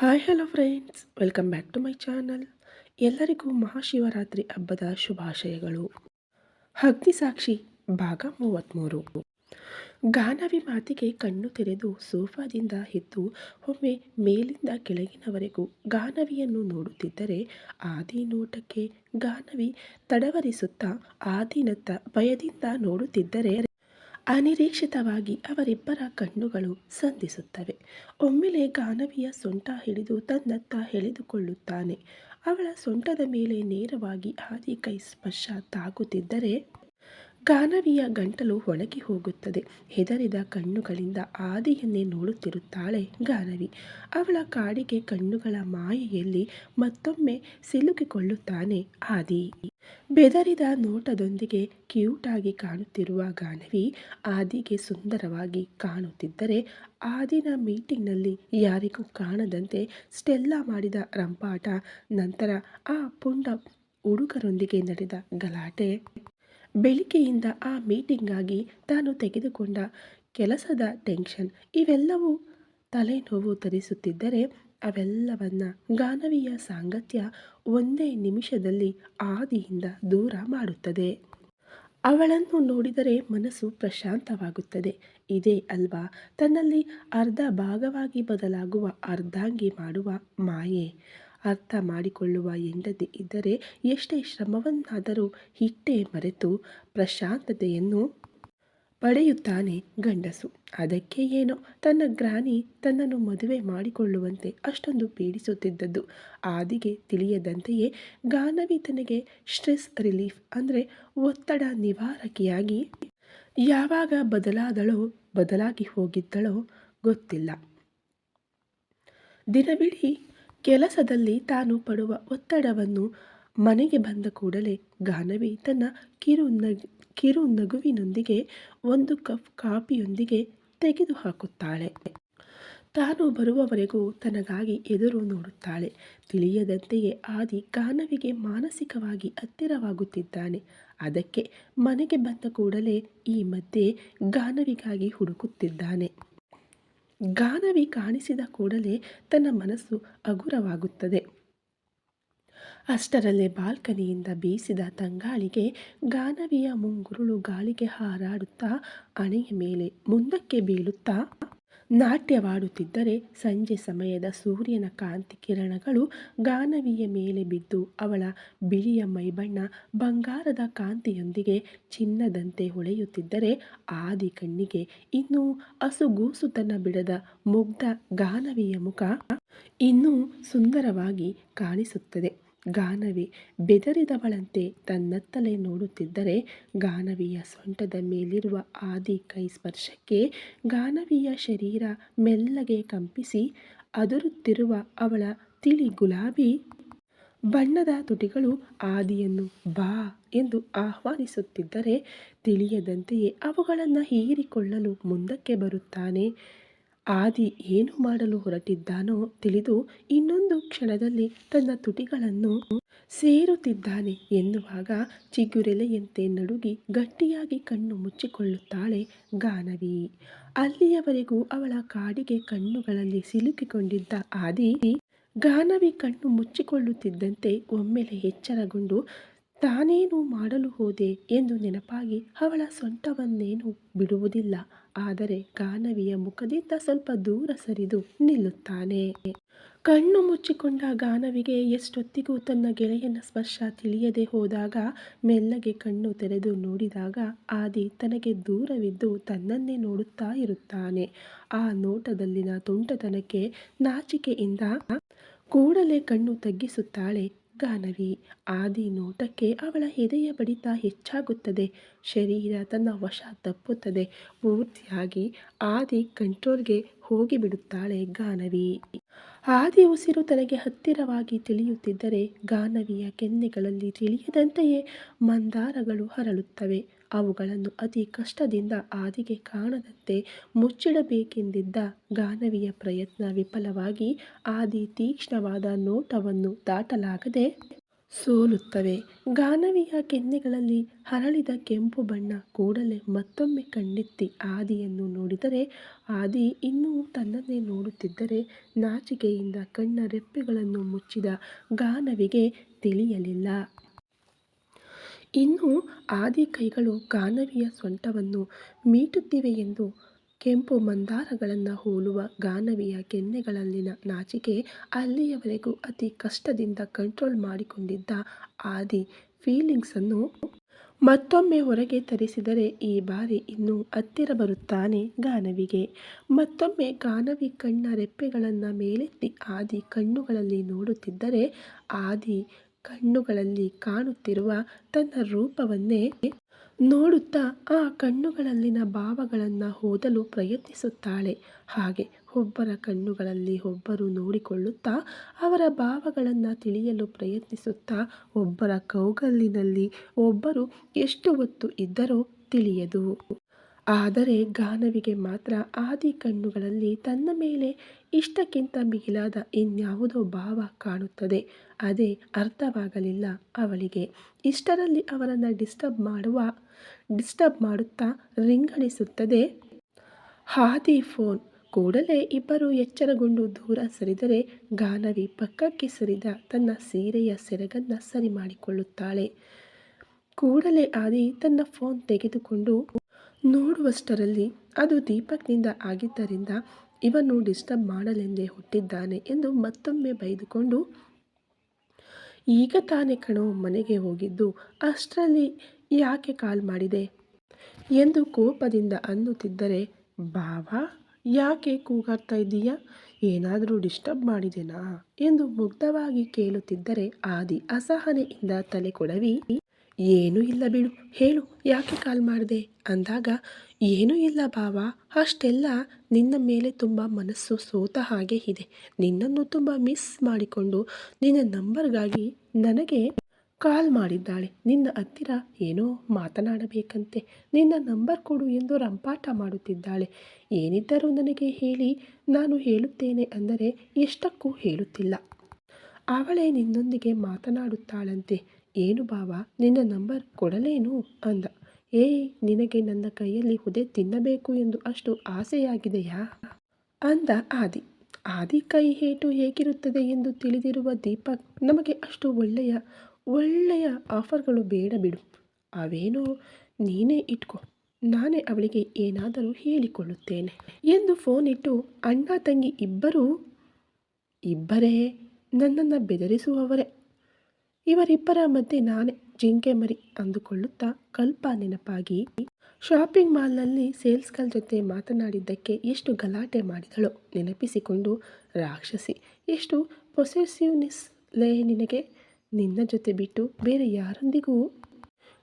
Hi hello friends, welcome back to my channel. ಎಲ್ಲರಿಗೂ ಮಹಾಶಿವರಾತ್ರಿ ಹಬ್ಬದ ಶುಭಾಶಯಗಳು. ಅಗ್ನಿಸಾಕ್ಷಿ ಭಾಗ 33. ಗಾನವಿ ಮಾತಿಗೆ ಕಣ್ಣು ತೆರೆದು ಸೋಫಾದಿಂದ ಎದ್ದು ಒಮ್ಮೆ ಮೇಲಿಂದ ಕೆಳಗಿನವರೆಗೂ ಗಾನವಿಯನ್ನು ನೋಡುತ್ತಿದ್ದರೆ ಆದಿ ನೋಟಕ್ಕೆ ಗಾನವಿ ತಡವರಿಸುತ್ತಾ ಆದಿನತ್ತ ಭಯದಿಂದ ನೋಡುತ್ತಿದ್ದರೆ ಅನಿರೀಕ್ಷಿತವಾಗಿ ಅವರಿಬ್ಬರ ಕಣ್ಣುಗಳು ಸಂಧಿಸುತ್ತವೆ. ಒಮ್ಮೆಲೆ ಗಾನವಿಯ ಸೊಂಟ ಹಿಡಿದು ತನ್ನತ್ತ ಎಳೆದುಕೊಳ್ಳುತ್ತಾನೆ. ಅವಳ ಸೊಂಟದ ಮೇಲೆ ನೇರವಾಗಿ ಆದಿ ಕೈ ಸ್ಪರ್ಶ ತಾಗುತ್ತಿದ್ದರೆ ಗಾನವಿಯ ಗಂಟಲು ಒಣಗಿ ಹೋಗುತ್ತದೆ. ಹೆದರಿದ ಕಣ್ಣುಗಳಿಂದ ಆದಿಯನ್ನೇ ನೋಡುತ್ತಿರುತ್ತಾಳೆ ಗಾನವಿ. ಅವಳ ಕಾಡಿಗೆ ಕಣ್ಣುಗಳ ಮಾಯೆಯಲ್ಲಿ ಮತ್ತೊಮ್ಮೆ ಸಿಲುಕಿಕೊಳ್ಳುತ್ತಾನೆ ಆದಿ. ಬೆದರಿದ ನೋಟದೊಂದಿಗೆ ಕ್ಯೂಟಾಗಿ ಕಾಣುತ್ತಿರುವ ಗಾನವಿ ಆದಿಗೆ ಸುಂದರವಾಗಿ ಕಾಣುತ್ತಿದ್ದರೆ ಆದಿನ ಮೀಟಿಂಗ್ನಲ್ಲಿ ಯಾರಿಗೂ ಕಾಣದಂತೆ ಸ್ಟೆಲ್ಲಾ ಮಾಡಿದ ರಂಪಾಟ, ನಂತರ ಆ ಪುಂಡ ಹುಡುಗರೊಂದಿಗೆ ನಡೆದ ಗಲಾಟೆ, ಬೆಳಿಗ್ಗೆಯಿಂದ ಆ ಮೀಟಿಂಗಾಗಿ ತಾನು ತೆಗೆದುಕೊಂಡ ಕೆಲಸದ ಟೆನ್ಷನ್ ಇವೆಲ್ಲವೂ ತಲೆನೋವು ತರಿಸುತ್ತಿದ್ದರೆ ಅವೆಲ್ಲವನ್ನ ಗಾನವಿಯ ಸಾಂಗತ್ಯ ಒಂದೇ ನಿಮಿಷದಲ್ಲಿ ಆದಿಯಿಂದ ದೂರ ಮಾಡುತ್ತದೆ. ಅವಳನ್ನು ನೋಡಿದರೆ ಮನಸ್ಸು ಪ್ರಶಾಂತವಾಗುತ್ತದೆ. ಇದೇ ಅಲ್ವಾ ತನ್ನಲ್ಲಿ ಅರ್ಧ ಭಾಗವಾಗಿ ಬದಲಾಗುವ ಅರ್ಧಾಂಗಿ ಮಾಡುವ ಮಾಯೆ. ಅರ್ಥ ಮಾಡಿಕೊಳ್ಳುವ ಹೆಂಡತಿ ಇದ್ದರೆ ಎಷ್ಟೇ ಶ್ರಮವನ್ನಾದರೂ ಇಟ್ಟೇ ಮರೆತು ಪ್ರಶಾಂತತೆಯನ್ನು ಪಡೆಯುತ್ತಾನೆ ಗಂಡಸು. ಅದಕ್ಕೆ ಏನೋ ತನ್ನ ಗ್ರಾನಿ ತನ್ನನ್ನು ಮದುವೆ ಮಾಡಿಕೊಳ್ಳುವಂತೆ ಅಷ್ಟೊಂದು ಪೀಡಿಸುತ್ತಿದ್ದದ್ದು ಆದಿಗೆ ತಿಳಿಯದಂತೆಯೇ ಗಾನವಿ ತನಗೆ ಸ್ಟ್ರೆಸ್ ರಿಲೀಫ್ ಅಂದರೆ ಒತ್ತಡ ನಿವಾರಕಿಯಾಗಿ ಯಾವಾಗ ಬದಲಾಗಿ ಹೋಗಿದ್ದಳೋ ಗೊತ್ತಿಲ್ಲ. ದಿನವಿಡೀ ಕೆಲಸದಲ್ಲಿ ತಾನು ಪಡುವ ಒತ್ತಡವನ್ನು ಮನೆಗೆ ಬಂದ ಕೂಡಲೇ ಗಾನವಿ ತನ್ನ ಕಿರು ನಗುವಿನೊಂದಿಗೆ ಒಂದು ಕಪ್ ಕಾಫಿಯೊಂದಿಗೆ ತೆಗೆದುಹಾಕುತ್ತಾಳೆ. ತಾನು ಬರುವವರೆಗೂ ತನಗಾಗಿ ಎದುರು ನೋಡುತ್ತಾಳೆ. ತಿಳಿಯದಂತೆಯೇ ಆದಿ ಗಾನವಿಗೆ ಮಾನಸಿಕವಾಗಿ ಹತ್ತಿರವಾಗುತ್ತಿದ್ದಾನೆ. ಅದಕ್ಕೆ ಮನೆಗೆ ಬಂದ ಕೂಡಲೇ ಈ ಮಧ್ಯೆ ಗಾನವಿಗಾಗಿ ಹುಡುಕುತ್ತಿದ್ದಾನೆ. ಗಾನವಿ ಕಾಣಿಸಿದ ಕೂಡಲೇ ತನ್ನ ಮನಸ್ಸು ಹಗುರವಾಗುತ್ತದೆ. ಅಷ್ಟರಲ್ಲೇ ಬಾಲ್ಕನಿಯಿಂದ ಬೀಸಿದ ತಂಗಾಳಿಗೆ ಗಾನವಿಯ ಮುಂಗುರುಳು ಗಾಳಿಗೆ ಹಾರಾಡುತ್ತಾ ಹಣೆಯ ಮೇಲೆ ಮುಂದಕ್ಕೆ ಬೀಳುತ್ತಾ ನಾಟ್ಯವಾಡುತ್ತಿದ್ದರೆ ಸಂಜೆ ಸಮಯದ ಸೂರ್ಯನ ಕಾಂತಿ ಕಿರಣಗಳು ಗಾನವಿಯ ಮೇಲೆ ಬಿದ್ದು ಅವಳ ಬಿಳಿಯ ಮೈಬಣ್ಣ ಬಂಗಾರದ ಕಾಂತಿಯೊಂದಿಗೆ ಚಿನ್ನದಂತೆ ಹೊಳೆಯುತ್ತಿದ್ದರೆ ಆದಿ ಕಣ್ಣಿಗೆ ಇನ್ನೂ ಹಸುಗೂಸುತನ ಬಿಡದ ಮುಗ್ಧ ಗಾನವಿಯ ಮುಖ ಇನ್ನೂ ಸುಂದರವಾಗಿ ಕಾಣಿಸುತ್ತದೆ. ಗಾನವಿ ಬೆದರಿದವಳಂತೆ ತನ್ನತ್ತಲೇ ನೋಡುತ್ತಿದ್ದರೆ ಗಾನವಿಯ ಸೊಂಟದ ಮೇಲಿರುವ ಆದಿ ಕೈ ಸ್ಪರ್ಶಕ್ಕೆ ಗಾನವಿಯ ಶರೀರ ಮೆಲ್ಲಗೆ ಕಂಪಿಸಿ ಅದುರುತ್ತಿರುವ ಅವಳ ತಿಳಿ ಗುಲಾಬಿ ಬಣ್ಣದ ತುಟಿಗಳು ಆದಿಯನ್ನು ಬಾ ಎಂದು ಆಹ್ವಾನಿಸುತ್ತಿದ್ದರೆ ತಿಳಿಯದಂತೆಯೇ ಅವುಗಳನ್ನು ಹೀರಿಕೊಳ್ಳಲು ಮುಂದಕ್ಕೆ ಬರುತ್ತಾನೆ. ಆದಿ ಏನು ಮಾಡಲು ಹೊರಟಿದ್ದಾನೋ ತಿಳಿದು ಇನ್ನೊಂದು ಕ್ಷಣದಲ್ಲಿ ತನ್ನ ತುಟಿಗಳನ್ನು ಸೇರುತ್ತಿದ್ದಾನೆ ಎನ್ನುವಾಗ ಚಿಗುರೆಲೆಯಂತೆ ನಡುಗಿ ಗಟ್ಟಿಯಾಗಿ ಕಣ್ಣು ಮುಚ್ಚಿಕೊಳ್ಳುತ್ತಾಳೆ ಗಾನವಿ. ಅಲ್ಲಿಯವರೆಗೂ ಅವಳ ಕಾಡಿಗೆ ಕಣ್ಣುಗಳಲ್ಲಿ ಸಿಲುಕಿಕೊಂಡಿದ್ದ ಆದಿ ಗಾನವಿ ಕಣ್ಣು ಮುಚ್ಚಿಕೊಳ್ಳುತ್ತಿದ್ದಂತೆ ಒಮ್ಮೆಲೆ ಎಚ್ಚರಗೊಂಡು ತಾನೇನು ಮಾಡಲು ಹೋದೆ ಎಂದು ನೆನಪಾಗಿ ಅವಳ ಸೊಂಟವನ್ನೇನು ಬಿಡುವುದಿಲ್ಲ. ಆದರೆ ಗಾನವಿಯ ಮುಖದಿಂದ ಸ್ವಲ್ಪ ದೂರ ಸರಿದು ನಿಲ್ಲುತ್ತಾನೆ. ಕಣ್ಣು ಮುಚ್ಚಿಕೊಂಡ ಗಾನವಿಗೆ ಎಷ್ಟೊತ್ತಿಗೂ ತನ್ನ ಗೆಳೆಯನ ಸ್ಪರ್ಶ ತಿಳಿಯದೆ ಹೋದಾಗ ಮೆಲ್ಲಗೆ ಕಣ್ಣು ತೆರೆದು ನೋಡಿದಾಗ ಆದಿ ತನಗೆ ದೂರವಿದ್ದು ತನ್ನನ್ನೇ ನೋಡುತ್ತಾ ಇರುತ್ತಾನೆ. ಆ ನೋಟದಲ್ಲಿನ ತುಂಟತನಕ್ಕೆ ನಾಚಿಕೆಯಿಂದ ಕೂಡಲೇ ಕಣ್ಣು ತಗ್ಗಿಸುತ್ತಾಳೆ ಗಾನವಿ. ಆದಿ ನೋಟಕ್ಕೆ ಅವಳ ಎದೆಯ ಬಡಿತ ಹೆಚ್ಚಾಗುತ್ತದೆ. ಶರೀರ ತನ್ನ ವಶ ತಪ್ಪುತ್ತದೆ. ಪೂರ್ತಿಯಾಗಿ ಆದಿ ಕಂಟ್ರೋಲ್ಗೆ ಹೋಗಿಬಿಡುತ್ತಾಳೆ ಗಾನವಿ. ಆದಿ ಉಸಿರು ತನಗೆ ಹತ್ತಿರವಾಗಿ ತಿಳಿಯುತ್ತಿದ್ದರೆ ಗಾನವಿಯ ಕೆನ್ನೆಗಳಲ್ಲಿ ತಿಳಿಯದಂತೆಯೇ ಮಂದಾರಗಳು ಹರಳುತ್ತವೆ. ಅವುಗಳನ್ನು ಅತಿ ಕಷ್ಟದಿಂದ ಆದಿಗೆ ಕಾಣದಂತೆ ಮುಚ್ಚಿಡಬೇಕೆಂದಿದ್ದ ಗಾನವಿಯ ಪ್ರಯತ್ನ ವಿಫಲವಾಗಿ ಆದಿ ತೀಕ್ಷ್ಣವಾದ ನೋಟವನ್ನು ದಾಟಲಾಗದೆ ಸೋಲುತ್ತವೆ. ಗಾನವಿಯ ಕೆನ್ನೆಗಳಲ್ಲಿ ಹರಳಿದ ಕೆಂಪು ಬಣ್ಣ ಕೂಡಲೇ ಮತ್ತೊಮ್ಮೆ ಕಣ್ಣೆತ್ತಿ ಆದಿಯನ್ನು ನೋಡಿದರೆ ಆದಿ ಇನ್ನೂ ತನ್ನನ್ನೇ ನೋಡುತ್ತಿದ್ದರೆ ನಾಚಿಕೆಯಿಂದ ಕಣ್ಣ ರೆಪ್ಪೆಗಳನ್ನು ಮುಚ್ಚಿದ ಗಾನವಿಗೆ ತಿಳಿಯಲಿಲ್ಲ. ಇನ್ನು ಆದಿ ಕೈಗಳು ಗಾನವಿಯ ಸೊಂಟವನ್ನು ಮೀಟುತ್ತಿವೆಯೆಂದು ಕೆಂಪು ಮಂದಾರಗಳನ್ನು ಹೋಲುವ ಗಾನವಿಯ ಕೆನ್ನೆಗಳಲ್ಲಿನ ನಾಚಿಕೆ ಅಲ್ಲಿಯವರೆಗೂ ಅತಿ ಕಷ್ಟದಿಂದ ಕಂಟ್ರೋಲ್ ಮಾಡಿಕೊಂಡಿದ್ದ ಆದಿ ಫೀಲಿಂಗ್ಸನ್ನು ಮತ್ತೊಮ್ಮೆ ಹೊರಗೆ ತರಿಸಿದರೆ ಈ ಬಾರಿ ಇನ್ನೂ ಹತ್ತಿರ ಬರುತ್ತಾನೆ ಗಾನವಿಗೆ. ಮತ್ತೊಮ್ಮೆ ಗಾನವಿ ಕಣ್ಣ ರೆಪ್ಪೆಗಳನ್ನು ಮೇಲೆತ್ತಿ ಆದಿ ಕಣ್ಣುಗಳಲ್ಲಿ ನೋಡುತ್ತಿದ್ದರೆ ಆದಿ ಕಣ್ಣುಗಳಲ್ಲಿ ಕಾಣುತ್ತಿರುವ ತನ್ನ ರೂಪವನ್ನೇ ನೋಡುತ್ತಾ ಆ ಕಣ್ಣುಗಳಲ್ಲಿನ ಭಾವಗಳನ್ನು ಓದಲು ಪ್ರಯತ್ನಿಸುತ್ತಾಳೆ. ಹಾಗೆ ಒಬ್ಬರ ಕಣ್ಣುಗಳಲ್ಲಿ ಒಬ್ಬರು ನೋಡಿಕೊಳ್ಳುತ್ತಾ ಅವರ ಭಾವಗಳನ್ನು ತಿಳಿಯಲು ಪ್ರಯತ್ನಿಸುತ್ತಾ ಒಬ್ಬರ ಕೌಗಲ್ಲಿನಲ್ಲಿ ಒಬ್ಬರು ಎಷ್ಟು ಹೊತ್ತು ಇದ್ದರೋ ತಿಳಿಯದು. ಆದರೆ ಗಾನವಿಗೆ ಮಾತ್ರ ಆದಿ ಕಣ್ಣುಗಳಲ್ಲಿ ತನ್ನ ಮೇಲೆ ಇಷ್ಟಕ್ಕಿಂತ ಮಿಗಿಲಾದ ಇನ್ಯಾವುದೋ ಭಾವ ಕಾಣುತ್ತದೆ. ಅದೇ ಅರ್ಥವಾಗಲಿಲ್ಲ ಅವಳಿಗೆ. ಇಷ್ಟರಲ್ಲಿ ಅವರನ್ನು ಡಿಸ್ಟರ್ಬ್ ಮಾಡುತ್ತಾ ರಿಂಗಣಿಸುತ್ತದೆ ಆದಿ ಫೋನ್. ಕೂಡಲೇ ಇಬ್ಬರು ಎಚ್ಚರಗೊಂಡು ದೂರ ಸರಿದರೆ ಗಾನವಿ ಪಕ್ಕಕ್ಕೆ ಸರಿದ ತನ್ನ ಸೀರೆಯ ಸೆರಗನ್ನು ಸರಿ ಮಾಡಿಕೊಳ್ಳುತ್ತಾಳೆ. ಕೂಡಲೇ ಆದಿ ತನ್ನ ಫೋನ್ ತೆಗೆದುಕೊಂಡು ನೋಡುವಷ್ಟರಲ್ಲಿ ಅದು ದೀಪಕ್ನಿಂದ ಆಗಿದ್ದರಿಂದ ಇವನು ಡಿಸ್ಟರ್ಬ್ ಮಾಡಲೆಂದೇ ಹುಟ್ಟಿದ್ದಾನೆ ಎಂದು ಮತ್ತೊಮ್ಮೆ ಬೈದುಕೊಂಡು, ಈಗ ತಾನೇ ಕಣೋ ಮನೆಗೆ ಹೋಗಿದ್ದು, ಅಷ್ಟರಲ್ಲಿ ಯಾಕೆ ಕಾಲ್ ಮಾಡಿದೆ ಎಂದು ಕೋಪದಿಂದ ಅನ್ನುತ್ತಿದ್ದರೆ, ಬಾವಾ ಯಾಕೆ ಕೂಗಾಡ್ತಾ ಇದ್ದೀಯಾ, ಏನಾದರೂ ಡಿಸ್ಟರ್ಬ್ ಮಾಡಿದೆನಾ ಎಂದು ಮುಗ್ಧವಾಗಿ ಕೇಳುತ್ತಿದ್ದರೆ ಆದಿ ಅಸಹನೆಯಿಂದ ತಲೆ ಕೊಡವಿ, ಏನೂ ಇಲ್ಲ ಬಿಡು, ಹೇಳು ಯಾಕೆ ಕಾಲ್ ಮಾಡಿದೆ ಅಂದಾಗ, ಏನೂ ಇಲ್ಲ ಬಾವಾ, ಅಷ್ಟೆಲ್ಲ ನಿನ್ನ ಮೇಲೆ ತುಂಬ ಮನಸ್ಸು ಸೋತ ಹಾಗೆ ಇದೆ. ನಿನ್ನನ್ನು ತುಂಬ ಮಿಸ್ ಮಾಡಿಕೊಂಡು ನಿನ್ನ ನಂಬರ್ಗಾಗಿ ನನಗೆ ಕಾಲ್ ಮಾಡಿದ್ದಾಳೆ. ನಿನ್ನ ಹತ್ತಿರ ಏನೋ ಮಾತನಾಡಬೇಕಂತೆ, ನಿನ್ನ ನಂಬರ್ ಕೊಡು ಎಂದು ರಂಪಾಟ ಮಾಡುತ್ತಿದ್ದಾಳೆ. ಏನಿದ್ದರೂ ನನಗೆ ಹೇಳಿ ನಾನು ಹೇಳುತ್ತೇನೆ ಅಂದರೆ ಎಷ್ಟಕ್ಕೂ ಹೇಳುತ್ತಿಲ್ಲ. ಅವಳೇ ನಿನ್ನೊಂದಿಗೆ ಮಾತನಾಡುತ್ತಾಳಂತೆ. ಏನು ಬಾವಾ, ನಿನ್ನ ನಂಬರ್ ಕೊಡಲೇನು ಅಂದ. ಏಯ್, ನಿನಗೆ ನನ್ನ ಕೈಯಲ್ಲಿ ಒದೆ ತಿನ್ನಬೇಕು ಎಂದು ಅಷ್ಟು ಆಸೆಯಾಗಿದೆಯಾ ಅಂದ ಆದಿ. ಆದಿ ಕೈ ಏಟು ಹೇಗಿರುತ್ತದೆ ಎಂದು ತಿಳಿದಿರುವ ದೀಪಕ್, ನಮಗೆ ಅಷ್ಟು ಒಳ್ಳೆಯ ಆಫರ್ಗಳು ಬೇಡ ಬಿಡು, ಅವೇನೋ ನೀನೇ ಇಟ್ಕೋ, ನಾನೇ ಅವಳಿಗೆ ಏನಾದರೂ ಹೇಳಿಕೊಳ್ಳುತ್ತೇನೆ ಎಂದು ಫೋನ್ ಇಟ್ಟು, ಅಣ್ಣ ತಂಗಿ ಇಬ್ಬರೇ ನನ್ನನ್ನು ಬೆದರಿಸುವವರೇ, ಇವರಿಬ್ಬರ ಮಧ್ಯೆ ನಾನೇ ಜಿಂಕೆ ಮರಿ ಅಂದುಕೊಳ್ಳುತ್ತಾ ಕಲ್ಪ ನೆನಪಾಗಿ ಶಾಪಿಂಗ್ ಮಾಲ್ನಲ್ಲಿ ಸೇಲ್ಸ್ಗಳ ಜೊತೆ ಮಾತನಾಡಿದ್ದಕ್ಕೆ ಎಷ್ಟು ಗಲಾಟೆ ಮಾಡಿದಳೋ ನೆನಪಿಸಿಕೊಂಡು, ರಾಕ್ಷಸಿ, ಎಷ್ಟು ಪೊಸೆಸಿವ್ನೆಸ್ ಲೇ ನಿನಗೆ, ನಿನ್ನ ಜೊತೆ ಬಿಟ್ಟು ಬೇರೆ ಯಾರೊಂದಿಗೂ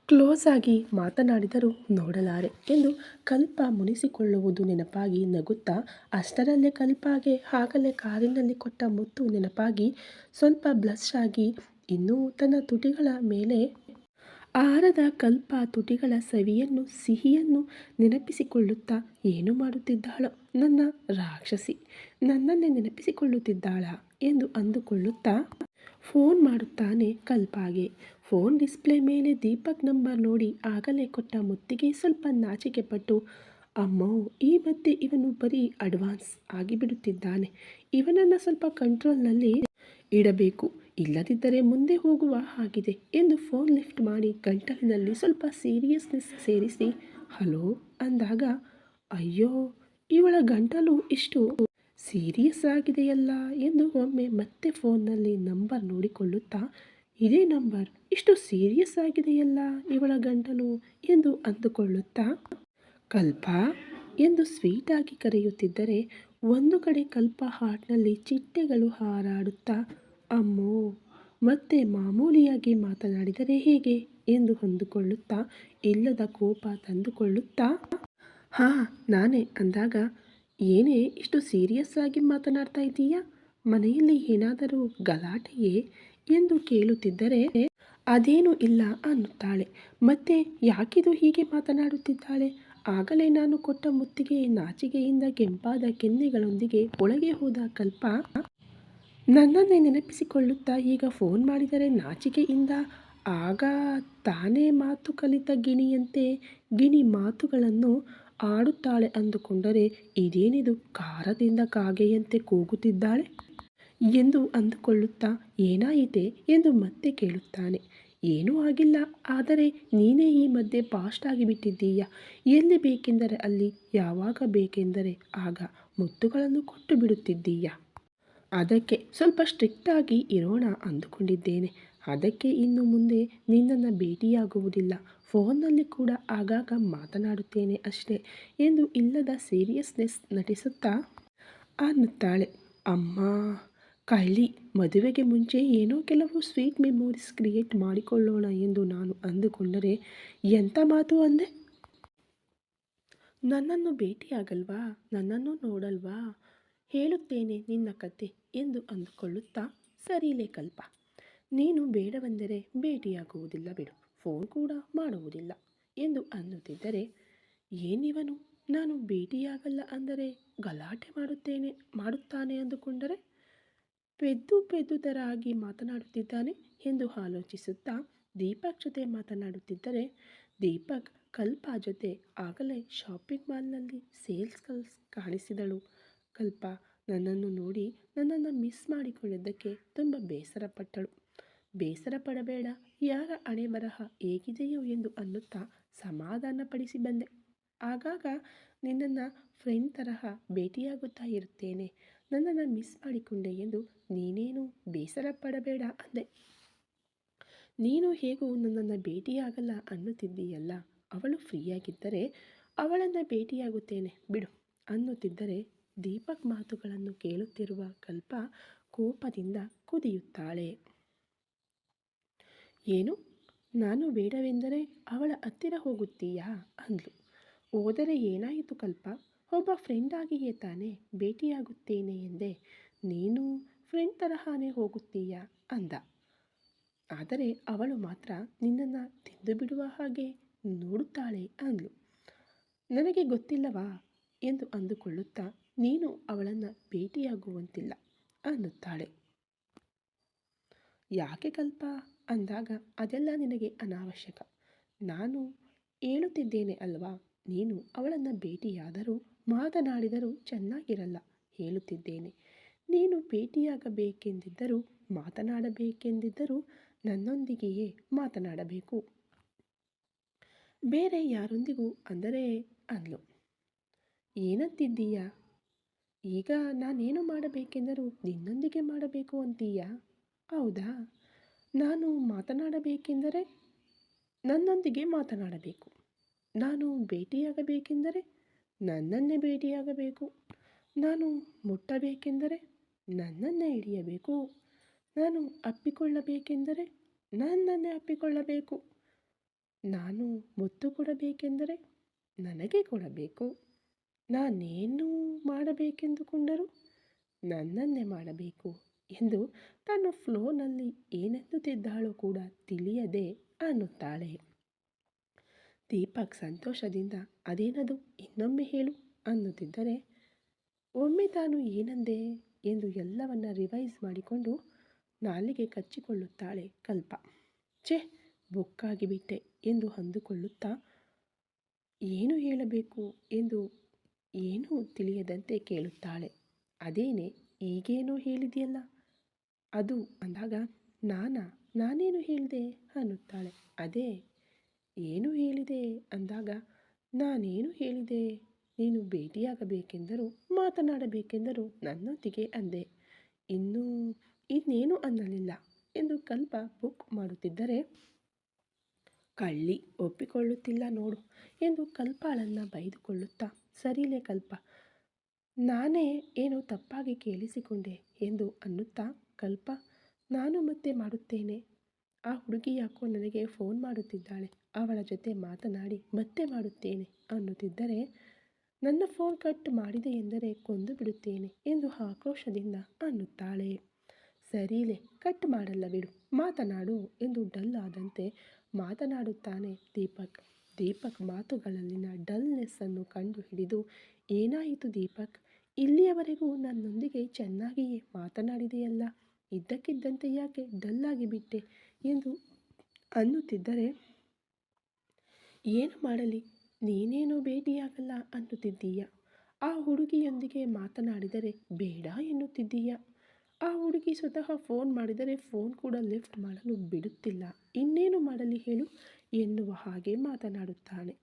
ಕ್ಲೋಸ್ ಆಗಿ ಮಾತನಾಡಿದರೂ ನೋಡಲಾರೆ ಎಂದು ಕಲ್ಪ ಮುನಿಸಿಕೊಳ್ಳುವುದು ನೆನಪಾಗಿ ನಗುತ್ತಾ, ಅಷ್ಟರಲ್ಲೇ ಕಲ್ಪಾಗೆ ಆಗಲೇ ಕಾರಿನಲ್ಲಿ ಕೊಟ್ಟ ಮುತ್ತು ನೆನಪಾಗಿ ಸ್ವಲ್ಪ ಬ್ಲಶ್ ಆಗಿ ಇನ್ನೂ ತನ್ನ ತುಟಿಗಳ ಮೇಲೆ ಆರದ ಕಲ್ಪ ತುಟಿಗಳ ಸವಿಯನ್ನು ಸಿಹಿಯನ್ನು ನೆನಪಿಸಿಕೊಳ್ಳುತ್ತಾ, ಏನು ಮಾಡುತ್ತಿದ್ದಾಳೋ ನನ್ನ ರಾಕ್ಷಸಿ, ನನ್ನನ್ನೇ ನೆನಪಿಸಿಕೊಳ್ಳುತ್ತಿದ್ದಾಳಾ ಎಂದು ಅಂದುಕೊಳ್ಳುತ್ತಾ ಫೋನ್ ಮಾಡುತ್ತಾನೆ ಕಲ್ಪಾಗೆ. ಫೋನ್ ಡಿಸ್ಪ್ಲೇ ಮೇಲೆ ದೀಪಕ್ ನಂಬರ್ ನೋಡಿ ಆಗಲೇ ಕೊಟ್ಟ ಮುತ್ತಿಗೆ ಸ್ವಲ್ಪ ನಾಚಿಕೆ ಪಟ್ಟು, ಅಮ್ಮೋ, ಈ ಮಧ್ಯೆ ಇವನು ಬರೀ ಅಡ್ವಾನ್ಸ್ ಆಗಿಬಿಡುತ್ತಿದ್ದಾನೆ, ಇವನನ್ನು ಸ್ವಲ್ಪ ಕಂಟ್ರೋಲ್ನಲ್ಲಿ ಇಡಬೇಕು, ಇಲ್ಲದಿದ್ದರೆ ಮುಂದೆ ಹೋಗುವ ಹಾಗಿದೆ ಎಂದು ಫೋನ್ ಲಿಫ್ಟ್ ಮಾಡಿ ಗಂಟಲಿನಲ್ಲಿ ಸ್ವಲ್ಪ ಸೀರಿಯಸ್ನೆಸ್ ಸೇರಿಸಿ ಹಲೋ ಅಂದಾಗ, ಅಯ್ಯೋ, ಇವಳ ಗಂಟಲು ಇಷ್ಟು ಸೀರಿಯಸ್ ಆಗಿದೆಯಲ್ಲ ಎಂದು ಒಮ್ಮೆ ಮತ್ತೆ ಫೋನ್ನಲ್ಲಿ ನಂಬರ್ ನೋಡಿಕೊಳ್ಳುತ್ತಾ, ಇದೇ ನಂಬರ್, ಇಷ್ಟು ಸೀರಿಯಸ್ ಆಗಿದೆಯಲ್ಲ ಇವಳ ಗಂಟಲು ಎಂದು ಅಂದುಕೊಳ್ಳುತ್ತಾ, ಕಲ್ಪ ಎಂದು ಸ್ವೀಟಾಗಿ ಕರೆಯುತ್ತಿದ್ದರೆ ಒಂದು ಕಡೆ ಕಲ್ಪ ಹಾರ್ಟ್ನಲ್ಲಿ ಚಿಟ್ಟೆಗಳು ಹಾರಾಡುತ್ತಾ, ಅಮ್ಮೋ, ಮತ್ತೆ ಮಾಮೂಲಿಯಾಗಿ ಮಾತನಾಡಿದರೆ ಹೇಗೆ ಎಂದು ಅಂದುಕೊಳ್ಳುತ್ತಾ ಇಲ್ಲದ ಕೋಪ ತಂದುಕೊಳ್ಳುತ್ತಾ, ಹಾ ನಾನೇ ಅಂದಾಗ, ಏನೇ ಇಷ್ಟು ಸೀರಿಯಸ್ ಆಗಿ ಮಾತನಾಡ್ತಾ ಇದ್ದೀಯಾ, ಮನೆಯಲ್ಲಿ ಏನಾದರೂ ಗಲಾಟೆಯೇ ಎಂದು ಕೇಳುತ್ತಿದ್ದರೆ, ಅದೇನೂ ಇಲ್ಲ ಅನ್ನುತ್ತಾಳೆ. ಮತ್ತೆ ಯಾಕಿದು ಹೀಗೆ ಮಾತನಾಡುತ್ತಿದ್ದಾಳೆ, ಆಗಲೇ ನಾನು ಕೊಟ್ಟ ಮುತ್ತಿಗೆ ನಾಚಿಕೆಯಿಂದ ಕೆಂಪಾದ ಕೆನ್ನೆಗಳೊಂದಿಗೆ ಒಳಗೆ ಹೋದ ಕಲ್ಪ ನನ್ನನ್ನೇ ನೆನಪಿಸಿಕೊಳ್ಳುತ್ತಾ ಈಗ ಫೋನ್ ಮಾಡಿದರೆ ನಾಚಿಕೆಯಿಂದ ಆಗ ತಾನೇ ಮಾತು ಕಲಿತ ಗಿಣಿಯಂತೆ ಗಿಣಿ ಮಾತುಗಳನ್ನು ಆಡುತ್ತಾಳೆ ಅಂದುಕೊಂಡರೆ ಇದೇನಿದು ಖಾರದಿಂದ ಕಾಗೆಯಂತೆ ಕೂಗುತ್ತಿದ್ದಾಳೆ ಎಂದು ಅಂದುಕೊಳ್ಳುತ್ತಾ ಏನಾಯಿತೆ ಎಂದು ಮತ್ತೆ ಕೇಳುತ್ತಾನೆ. ಏನೂ ಆಗಿಲ್ಲ, ಆದರೆ ನೀನೇ ಈ ಮಧ್ಯೆ ಫಾಸ್ಟ್ ಆಗಿಬಿಟ್ಟಿದ್ದೀಯ. ಎಲ್ಲಿ ಬೇಕೆಂದರೆ ಅಲ್ಲಿ, ಯಾವಾಗ ಬೇಕೆಂದರೆ ಆಗ ಮುತ್ತುಗಳನ್ನು ಕೊಟ್ಟು ಬಿಡುತ್ತಿದ್ದೀಯ. ಅದಕ್ಕೆ ಸ್ವಲ್ಪ ಸ್ಟ್ರಿಕ್ಟ್ ಆಗಿ ಇರೋಣ ಅಂದುಕೊಂಡಿದ್ದೇನೆ. ಅದಕ್ಕೆ ಇನ್ನು ಮುಂದೆ ನಿನ್ನನ್ನು ಭೇಟಿಯಾಗುವುದಿಲ್ಲ. ಫೋನ್ನಲ್ಲಿ ಕೂಡ ಆಗಾಗ ಮಾತನಾಡುತ್ತೇನೆ ಅಷ್ಟೇ ಎಂದು ಇಲ್ಲದ ಸೀರಿಯಸ್ನೆಸ್ ನಟಿಸುತ್ತಾ ಅನ್ನುತ್ತಾಳೆ. ಅಮ್ಮ ಕಳ್ಳಿ, ಮದುವೆಗೆ ಮುಂಚೆ ಏನೋ ಕೆಲವು ಸ್ವೀಟ್ ಮೆಮೊರೀಸ್ ಕ್ರಿಯೇಟ್ ಮಾಡಿಕೊಳ್ಳೋಣ ಎಂದು ನಾನು ಅಂದುಕೊಂಡರೆ ಎಂಥ ಮಾತು ಅಂದೆ? ನನ್ನನ್ನು ಭೇಟಿಯಾಗಲ್ವಾ? ನನ್ನನ್ನು ನೋಡಲ್ವಾ? ಹೇಳುತ್ತೇನೆ ನಿನ್ನ ಕತೆ ಎಂದು ಅಂದುಕೊಳ್ಳುತ್ತಾ ಸರಿಲೇ ಕಲ್ಪ, ನೀನು ಬೇಡವೆಂದರೆ ಭೇಟಿಯಾಗುವುದಿಲ್ಲ ಬಿಡು, ಫೋನ್ ಕೂಡ ಮಾಡುವುದಿಲ್ಲ ಎಂದು ಅನ್ನುತ್ತಿದ್ದರೆ ಏನಿವನು ನಾನು ಭೇಟಿಯಾಗಲ್ಲ ಅಂದರೆ ಗಲಾಟೆ ಮಾಡುತ್ತಾನೆ ಅಂದುಕೊಂಡರೆ ಪೆದ್ದು ಮಾತನಾಡುತ್ತಿದ್ದಾನೆ ಎಂದು ಆಲೋಚಿಸುತ್ತಾ ದೀಪಕ್ ಜೊತೆ ಮಾತನಾಡುತ್ತಿದ್ದರೆ ದೀಪಕ್ ಕಲ್ಪ ಜೊತೆ ಆಗಲೇ ಶಾಪಿಂಗ್ ಮಾಲ್ನಲ್ಲಿ ಸೇಲ್ಸ್ ಗರ್ಲ್ಸ್ ಕಾಣಿಸಿದಳು. ಕಲ್ಪ ನನ್ನನ್ನು ನೋಡಿ ನನ್ನನ್ನು ಮಿಸ್ ಮಾಡಿಕೊಳ್ಳಿದ್ದಕ್ಕೆ ತುಂಬ ಬೇಸರಪಟ್ಟಳು. ಬೇಸರ ಪಡಬೇಡ, ಯಾರ ಹಣೆ ಬರಹ ಹೇಗಿದೆಯೋ ಎಂದು ಅನ್ನುತ್ತಾ ಸಮಾಧಾನಪಡಿಸಿ ಬಂದೆ. ಆಗಾಗ ನಿನ್ನನ್ನು ಫ್ರೆಂಡ್ ತರಹ ಭೇಟಿಯಾಗುತ್ತಾ ಇರುತ್ತೇನೆ, ನನ್ನನ್ನು ಮಿಸ್ ಮಾಡಿಕೊಂಡೆ ಎಂದು ನೀನೇನು ಬೇಸರ ಪಡಬೇಡ ಅಂದೆ. ನೀನು ಹೇಗೂ ನನ್ನನ್ನು ಭೇಟಿಯಾಗಲ್ಲ ಅನ್ನುತ್ತಿದ್ದೀಯಲ್ಲ, ಅವಳು ಫ್ರೀಯಾಗಿದ್ದರೆ ಅವಳನ್ನು ಭೇಟಿಯಾಗುತ್ತೇನೆ ಬಿಡು ಅನ್ನುತ್ತಿದ್ದರೆ ದೀಪಕ್ ಮಾತುಗಳನ್ನು ಕೇಳುತ್ತಿರುವ ಕಲ್ಪ ಕೋಪದಿಂದ ಕುದಿಯುತ್ತಾಳೆ. ಏನು, ನಾನು ಬೇಡವೆಂದರೆ ಅವಳ ಹತ್ತಿರ ಹೋಗುತ್ತೀಯಾ ಅಂದ್ಲು. ಹೋದರೆ ಏನಾಯಿತು ಕಲ್ಪ, ಒಬ್ಬ ಫ್ರೆಂಡ್ ಆಗಿಯೇ ತಾನೇ ಭೇಟಿಯಾಗುತ್ತೇನೆ ಎಂದೆ, ನೀನು ಫ್ರೆಂಡ್ ತರಹಾನೇ ಹೋಗುತ್ತೀಯಾ ಅಂದ. ಆದರೆ ಅವಳು ಮಾತ್ರ ನಿನ್ನನ್ನು ತಿಂದು ಬಿಡುವ ಹಾಗೆ ನೋಡುತ್ತಾಳೆ ಅಂದ್ಲು. ನನಗೆ ಗೊತ್ತಿಲ್ಲವಾ ಎಂದು ಅಂದುಕೊಳ್ಳುತ್ತಾ ನೀನು ಅವಳನ್ನು ಭೇಟಿಯಾಗುವಂತಿಲ್ಲ ಅನ್ನುತ್ತಾಳೆ. ಯಾಕೆ ಕಲ್ಪ ಅಂದಾಗ ಅದೆಲ್ಲ ನಿನಗೆ ಅನಾವಶ್ಯಕ. ನಾನು ಹೇಳುತ್ತಿದ್ದೇನೆ ಅಲ್ವಾ, ನೀನು ಅವಳನ್ನು ಭೇಟಿಯಾದರೂ ಮಾತನಾಡಿದರೂ ಚೆನ್ನಾಗಿರಲ್ಲ ಹೇಳುತ್ತಿದ್ದೇನೆ. ನೀನು ಭೇಟಿಯಾಗಬೇಕೆಂದಿದ್ದರೂ ಮಾತನಾಡಬೇಕೆಂದಿದ್ದರೂ ನನ್ನೊಂದಿಗೆಯೇ ಮಾತನಾಡಬೇಕು, ಬೇರೆ ಯಾರೊಂದಿಗೂ ಅಂದರೆ ಅಂದ್ಲು. ಏನಂತಿದ್ದೀಯಾ? ಈಗ ನಾನೇನು ಮಾಡಬೇಕೆಂದರೂ ನಿನ್ನೊಂದಿಗೆ ಮಾಡಬೇಕು ಅಂತೀಯಾ? ಹೌದಾ? ನಾನು ಮಾತನಾಡಬೇಕೆಂದರೆ ನನ್ನೊಂದಿಗೆ ಮಾತನಾಡಬೇಕು, ನಾನು ಭೇಟಿಯಾಗಬೇಕೆಂದರೆ ನನ್ನನ್ನೇ ಭೇಟಿಯಾಗಬೇಕು, ನಾನು ಮುಟ್ಟಬೇಕೆಂದರೆ ನನ್ನನ್ನೇ ಹಿಡಿಯಬೇಕು, ನಾನು ಅಪ್ಪಿಕೊಳ್ಳಬೇಕೆಂದರೆ ನನ್ನನ್ನೇ ಅಪ್ಪಿಕೊಳ್ಳಬೇಕು, ನಾನು ಮುತ್ತು ಕೊಡಬೇಕೆಂದರೆ ನನಗೆ ಕೊಡಬೇಕು, ನಾನೇನು ಮಾಡಬೇಕೆಂದುಕೊಂಡರೂ ನನ್ನನ್ನೇ ಮಾಡಬೇಕು ಎಂದು ತನ್ನ ಫ್ಲೋನಲ್ಲಿ ಏನೆನ್ನುತ್ತಿದ್ದಾಳೋ ಕೂಡ ತಿಳಿಯದೆ ಅನ್ನುತ್ತಾಳೆ. ದೀಪಕ್ ಸಂತೋಷದಿಂದ ಅದೇನದು ಇನ್ನೊಮ್ಮೆ ಹೇಳು ಅನ್ನುತ್ತಿದ್ದರೆ ಒಮ್ಮೆ ತಾನು ಏನಂದೆ ಎಂದು ಎಲ್ಲವನ್ನ ರಿವೈಸ್ ಮಾಡಿಕೊಂಡು ನಾಲಿಗೆ ಕಚ್ಚಿಕೊಳ್ಳುತ್ತಾಳೆ ಕಲ್ಪ. ಛೇ, ಬೊಕ್ಕಾಗಿಬಿಟ್ಟೆ ಎಂದು ಅಂದುಕೊಳ್ಳುತ್ತಾ ಏನು ಹೇಳಬೇಕು ಎಂದು ಏನೂ ತಿಳಿಯದಂತೆ ಕೇಳುತ್ತಾಳೆ. ಅದೇನೆ ಈಗೇನೋ ಹೇಳಿದೆಯಲ್ಲ ಅದು ಅಂದಾಗ ನಾನೇನು ಹೇಳಿದೆ ಅನ್ನುತ್ತಾಳೆ. ಅದೇ ಏನು ಹೇಳಿದೆ ಅಂದಾಗ ನಾನೇನು ಹೇಳಿದೆ, ನೀನು ಭೇಟಿಯಾಗಬೇಕೆಂದರೂ ಮಾತನಾಡಬೇಕೆಂದರೂ ನನ್ನೊಂದಿಗೆ ಅಂದೆ, ಇನ್ನೇನು ಅನ್ನಲಿಲ್ಲ ಎಂದು ಕಲ್ಪ ಬುಕ್ ಮಾಡುತ್ತಿದ್ದರೆ ಕಳ್ಳಿ ಒಪ್ಪಿಕೊಳ್ಳುತ್ತಿಲ್ಲ ನೋಡು ಎಂದು ಕಲ್ಪಾಳನ್ನು ಬೈದುಕೊಳ್ಳುತ್ತಾ ಸರಿಲೇ ಕಲ್ಪ, ನಾನೇ ಏನೋ ತಪ್ಪಾಗಿ ಕೇಳಿಸಿಕೊಂಡೆ ಎಂದು ಅನ್ನುತ್ತಾ ಕಲ್ಪ, ನಾನು ಮತ್ತೆ ಮಾಡುತ್ತೇನೆ, ಆ ಹುಡುಗಿ ಯಾಕೋ ನನಗೆ ಫೋನ್ ಮಾಡುತ್ತಿದ್ದಾಳೆ, ಅವಳ ಜೊತೆ ಮಾತನಾಡಿ ಮತ್ತೆ ಮಾಡುತ್ತೇನೆ ಅನ್ನುತ್ತಿದ್ದರೆ ನನ್ನ ಫೋನ್ ಕಟ್ ಮಾಡಿದೆ ಎಂದರೆ ಕೊಂದು ಬಿಡುತ್ತೇನೆ ಎಂದು ಆಕ್ರೋಶದಿಂದ ಅನ್ನುತ್ತಾಳೆ. ಸರಿಲೇ, ಕಟ್ ಮಾಡಲ್ಲ ಬಿಡು, ಮಾತನಾಡು ಎಂದು ಡಲ್ ಆದಂತೆ ಮಾತನಾಡುತ್ತಾನೆ ದೀಪಕ್. ದೀಪಕ್ ಮಾತುಗಳಲ್ಲಿನ ಡಲ್ನೆಸ್ಸನ್ನು ಕಂಡು ಹಿಡಿದು ಏನಾಯಿತು ದೀಪಕ್, ಇಲ್ಲಿಯವರೆಗೂ ನನ್ನೊಂದಿಗೆ ಚೆನ್ನಾಗಿಯೇ ಮಾತನಾಡಿದೆಯಲ್ಲ, ಇದ್ದಕ್ಕಿದ್ದಂತೆ ಯಾಕೆ ಡಲ್ಲಾಗಿ ಬಿಟ್ಟೆ ಎಂದು ಅನ್ನುತ್ತಿದ್ದರೆ, ಏನು ಮಾಡಲಿ, ನೀನೇನೋ ಭೇಟಿಯಾಗಲ್ಲ ಅನ್ನುತ್ತಿದ್ದೀಯ. ಆ ಹುಡುಗಿಯೊಂದಿಗೆ ಮಾತನಾಡಿದರೆ ಬೇಡ ಎನ್ನುತ್ತಿದ್ದೀಯ. ಆ ಹುಡುಗಿ ಸ್ವತಃ ಫೋನ್ ಮಾಡಿದರೆ ಫೋನ್ ಕೂಡ ಲಿಫ್ಟ್ ಮಾಡಲು ಬಿಡುತ್ತಿಲ್ಲ. ಇನ್ನೇನು ಮಾಡಲಿ ಹೇಳು ಎನ್ನುವ ಹಾಗೆ ಮಾತನಾಡುತ್ತಾನೆ.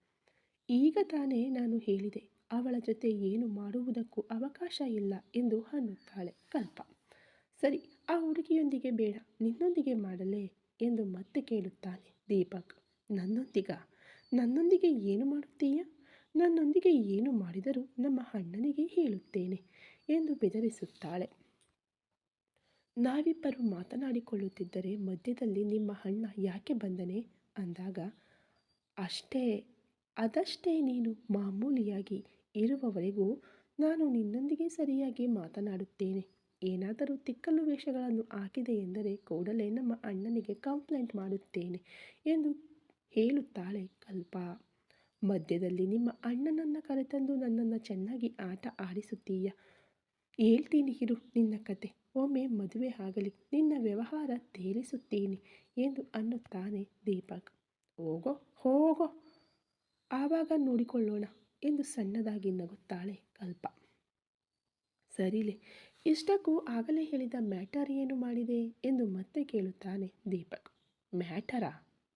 ಈಗ ತಾನೇ ನಾನು ಹೇಳಿದೆ, ಅವಳ ಜೊತೆ ಏನು ಮಾಡುವುದಕ್ಕೂ ಅವಕಾಶ ಇಲ್ಲ ಎಂದು ಅನ್ನುತ್ತಾಳೆ ಕಲ್ಪ. ಸರಿ, ಆ ಹುಡುಗಿಯೊಂದಿಗೆ ಬೇಡ, ನಿನ್ನೊಂದಿಗೆ ಮಾಡಲೇ ಎಂದು ಮತ್ತೆ ಕೇಳುತ್ತಾನೆ ದೀಪಕ್. ನನ್ನೊಂದಿಗೆ ಏನು ಮಾಡುತ್ತೀಯ? ನನ್ನೊಂದಿಗೆ ಏನು ಮಾಡಿದರೂ ನಮ್ಮ ಅಣ್ಣನಿಗೆ ಹೇಳುತ್ತೇನೆ ಎಂದು ಬೆದರಿಸುತ್ತಾಳೆ. ನಾವಿಬ್ಬರು ಮಾತನಾಡಿಕೊಳ್ಳುತ್ತಿದ್ದರೆ ಮಧ್ಯದಲ್ಲಿ ನಿಮ್ಮ ಅಣ್ಣ ಯಾಕೆ ಬಂದನೆ ಅಂದಾಗ, ಅದಷ್ಟೇ ನೀನು ಮಾಮೂಲಿಯಾಗಿ ಇರುವವರೆಗೂ ನಾನು ನಿನ್ನೊಂದಿಗೆ ಸರಿಯಾಗಿ ಮಾತನಾಡುತ್ತೇನೆ. ಏನಾದರೂ ತಿಕ್ಕಲು ವೇಷಗಳನ್ನು ಹಾಕಿದೆ ಎಂದರೆ ಕೂಡಲೇ ನಮ್ಮ ಅಣ್ಣನಿಗೆ ಕಂಪ್ಲೇಂಟ್ ಮಾಡುತ್ತೇನೆ ಎಂದು ಹೇಳುತ್ತಾಳೆ ಕಲ್ಪ. ಮಧ್ಯದಲ್ಲಿ ನಿಮ್ಮ ಅಣ್ಣನನ್ನು ಕರೆತಂದು ನನ್ನನ್ನು ಚೆನ್ನಾಗಿ ಆಟ ಆಡಿಸುತ್ತೀಯ. ಹೇಳ್ತೀನಿ ಇರು ನಿನ್ನ ಕತೆ. ಒಮ್ಮೆ ಮದುವೆ ಆಗಲಿ, ನಿನ್ನ ವ್ಯವಹಾರ ತೇಲಿಸುತ್ತೀನಿ ಎಂದು ಅನ್ನುತ್ತಾನೆ ದೀಪಕ್. ಹೋಗೋ ಆವಾಗ ನೋಡಿಕೊಳ್ಳೋಣ ಎಂದು ಸಣ್ಣದಾಗಿ ನಗುತ್ತಾಳೆ ಕಲ್ಪ. ಸರಿಲೇ, ಇಷ್ಟಕ್ಕೂ ಆಗಲೇ ಹೇಳಿದ ಮ್ಯಾಟರ್ ಏನು ಮಾಡಿದೆ ಎಂದು ಮತ್ತೆ ಕೇಳುತ್ತಾನೆ ದೀಪಕ್.